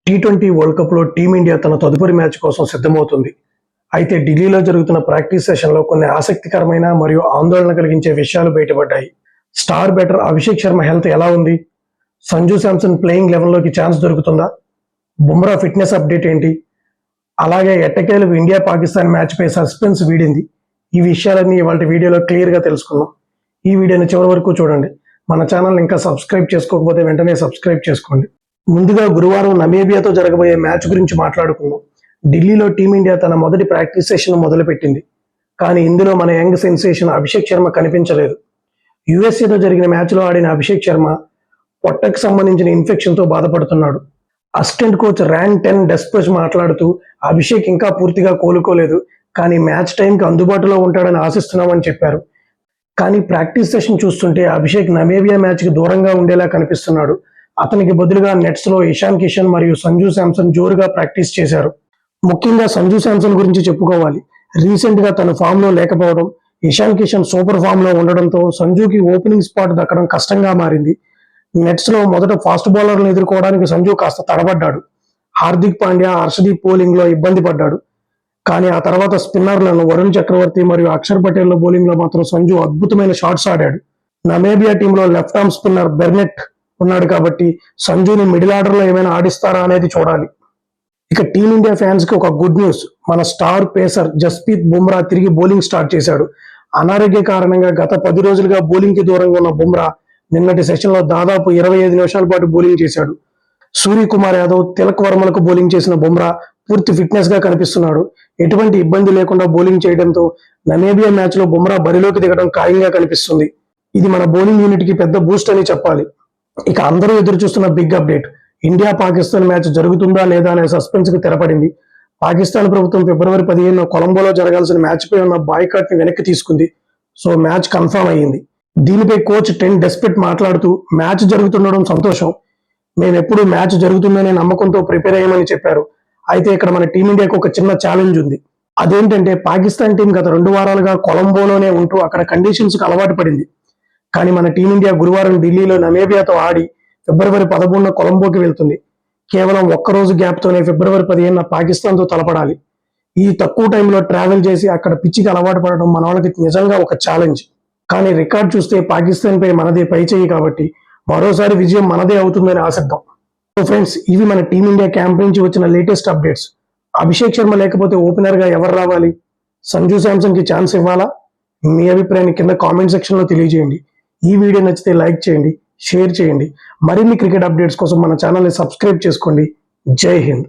T20 world కప్లో team India తన తదుపరి మ్యాచ్ కోసం సిద్ధమవుతుంది. అయితే ఢిల్లీలో జరుగుతున్న ప్రాక్టీస్ సెషన్లో కొన్ని ఆసక్తికరమైన మరియు ఆందోళన కలిగించే విషయాలు బయటపడ్డాయి. Star batter Abhishek Sharma health ఎలా ఉంది? సంజు శాంసన్ ప్లేయింగ్ లెవెల్లోకి ఛాన్స్ దొరుకుతుందా? బుమ్రా ఫిట్నెస్ అప్డేట్ ఏంటి? అలాగే ఎట్టకేలకు ఇండియా పాకిస్తాన్ మ్యాచ్పై సస్పెన్స్ వీడింది. ఈ విషయాలన్నీ ఇవాళ వీడియోలో క్లియర్గా తెలుసుకుందాం. ఈ వీడియోని చివరి వరకు చూడండి. మన ఛానల్ ఇంకా సబ్స్క్రైబ్ చేసుకోకపోతే వెంటనే సబ్స్క్రైబ్ చేసుకోండి. ముందుగా గురువారం నమీబియాతో జరగబోయే మ్యాచ్ గురించి మాట్లాడుకుందాం. ఢిల్లీలో టీమిండియా తన మొదటి ప్రాక్టీస్ సెషన్ మొదలుపెట్టింది. కానీ ఇందులో మన యంగ్ సెన్సేషన్ అభిషేక్ శర్మ కనిపించలేదు. యుఎస్ఏతో జరిగిన మ్యాచ్లో ఆడిన అభిషేక్ శర్మ పొట్టకు సంబంధించిన ఇన్ఫెక్షన్తో బాధపడుతున్నాడు. అసిస్టెంట్ కోచ్ ర్యాన్ 10 డెస్పచ్ మాట్లాడుతూ అభిషేక్ ఇంకా పూర్తిగా కోలుకోలేదు, కానీ మ్యాచ్ టైంకి అందుబాటులో ఉంటాడని ఆశిస్తున్నామని చెప్పారు. కానీ ప్రాక్టీస్ సెషన్ చూస్తుంటే అభిషేక్ నమీబియా మ్యాచ్కి దూరంగా ఉండేలా కనిపిస్తున్నాడు. అతనికి బదులుగా నెట్స్లో ఇషాన్ కిషన్ మరియు సంజు శాంసన్ జోరుగా ప్రాక్టీస్ చేశారు. ముఖ్యంగా సంజు శాంసన్ గురించి చెప్పుకోవాలి. రీసెంట్గా తన ఫామ్లో లేకపోవడం, ఇషాన్ కిషన్ సూపర్ ఫామ్లో ఉండడంతో సంజుకి ఓపెనింగ్ స్పాట్ దక్కడం కష్టంగా మారింది. నెట్స్లో మొదట ఫాస్ట్ బౌలర్లను ఎదుర్కోవడానికి సంజు కాస్త తడబడ్డాడు. హార్దిక్ పాండ్యా, హర్షదీప్ బౌలింగ్లో ఇబ్బంది పడ్డాడు. కానీ ఆ తర్వాత స్పిన్నర్లను వరుణ్ చక్రవర్తి మరియు అక్షర్ పటేల్ బౌలింగ్లో మాత్రం సంజు అద్భుతమైన షాట్స్ ఆడాడు. నమీబియా టీంలో లెఫ్ట్ ఆర్మ్ స్పిన్నర్ బెర్నెట్ ఉన్నాడు కాబట్టి సంజుని మిడిల్ ఆర్డర్లో ఏమైనా ఆడిస్తారా అనేది చూడాలి. ఇక టీమిండియా ఫ్యాన్స్ కి ఒక గుడ్ న్యూస్. మన స్టార్ పేసర్ జస్ప్రీత్ బుమ్రా తిరిగి బౌలింగ్ స్టార్ట్ చేశాడు. అనారోగ్య కారణంగా గత 10 రోజులుగా బౌలింగ్ కి దూరంగా ఉన్న బుమ్రా నిన్నటి సెషన్ లో దాదాపు 25 నిమిషాల పాటు బౌలింగ్ చేశాడు. సూర్యకుమార్ యాదవ్, తిలక్ వర్మలకు బౌలింగ్ చేసిన బుమ్రా పూర్తి ఫిట్నెస్ గా కనిపిస్తున్నాడు. ఎటువంటి ఇబ్బంది లేకుండా బౌలింగ్ చేయడంతో నమీబియా మ్యాచ్ లో బుమ్రా బరిలోకి దిగడం ఖాయంగా కనిపిస్తుంది. ఇది మన బౌలింగ్ యూనిట్ కి పెద్ద బూస్ట్ అని చెప్పాలి. ఇక అందరూ ఎదురు చూస్తున్న big update, India Pakistan match జరుగుతుందా లేదా అనే సస్పెన్స్ కి తెరపడింది. పాకిస్తాన్ ప్రభుత్వం ఫిబ్రవరి 15న కొలంబోలో జరగాల్సిన మ్యాచ్ పై ఉన్న బాయ్కాట్ ని వెనక్కి తీసుకుంది. సో మ్యాచ్ కన్ఫర్మ్ అయ్యింది. దీనిపై కోచ్ 10 డెస్పెట్ మాట్లాడుతూ మ్యాచ్ జరుగుతుండడం సంతోషం, మేమెప్పుడు మ్యాచ్ జరుగుతుందనే నమ్మకంతో ప్రిపేర్ అయ్యామని చెప్పారు. అయితే ఇక్కడ మన టీమిండియాకు ఒక చిన్న ఛాలెంజ్ ఉంది. అదేంటంటే పాకిస్తాన్ టీం గత 2 వారాలుగా కొలంబోలోనే ఉంటూ అక్కడ కండిషన్స్ కి అలవాటు పడింది. కానీ మన టీమిండియా గురువారం ఢిల్లీలో నమీబియాతో ఆడి ఫిబ్రవరి 13న కొలంబోకి వెళ్తుంది. కేవలం ఒక్కరోజు గ్యాప్తోనే ఫిబ్రవరి 15న పాకిస్తాన్తో తలపడాలి. ఈ తక్కువ టైంలో ట్రావెల్ చేసి అక్కడ పిచ్చికి అలవాటు పడడం మన వాళ్ళకి నిజంగా ఒక ఛాలెంజ్. కానీ రికార్డ్ చూస్తే పాకిస్తాన్ పై మనదే పై చేయి కాబట్టి మరోసారి విజయం మనదే అవుతుందని ఆశిద్దాం. సో ఫ్రెండ్స్, ఇవి మన టీమిండియా క్యాంప్ నుంచి వచ్చిన లేటెస్ట్ అప్డేట్స్. అభిషేక్ శర్మ లేకపోతే ఓపెనర్ గా ఎవరు రావాలి? సంజు శాంసన్ కి ఛాన్స్ ఇవ్వాలా? మీ అభిప్రాయాన్ని కింద కామెంట్ సెక్షన్ లో తెలియజేయండి. ఈ వీడియో నచ్చితే లైక్ చేయండి, షేర్ చేయండి. మరిన్ని క్రికెట్ అప్డేట్స్ కోసం మన ఛానల్ని సబ్స్క్రైబ్ చేసుకోండి. జై హింద్.